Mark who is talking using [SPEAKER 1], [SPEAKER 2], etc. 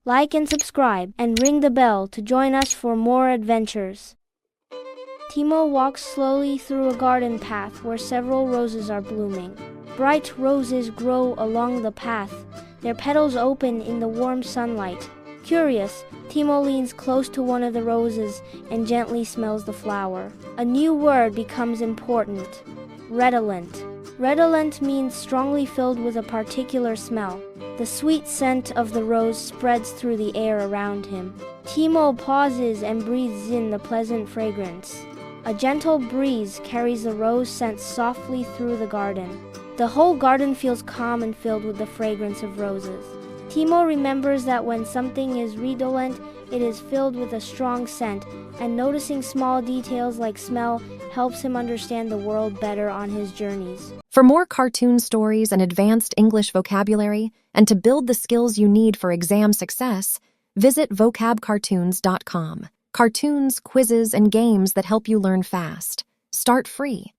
[SPEAKER 1] Like and subscribe, and ring the bell to join us for more adventures. Timo walks slowly through a garden path where several roses are blooming. Bright roses grow along the path, their petals open in the warm sunlight. Curious, Timo leans close to one of the roses and gently smells the flower. A new word becomes important: redolent. Redolent means strongly filled with a particular smell. The sweet scent of the rose spreads through the air around him. Timo pauses and breathes in the pleasant fragrance. A gentle breeze carries the rose scent softly through the garden. The whole garden feels calm and filled with the fragrance of roses. Timo remembers that when something is redolent, it is filled with a strong scent, and noticing small details like smell helps him understand the world better on his journeys.
[SPEAKER 2] For more cartoon stories and advanced English vocabulary, and to build the skills you need for exam success, visit vocabcartoons.com. Cartoons, quizzes, and games that help you learn fast. Start free.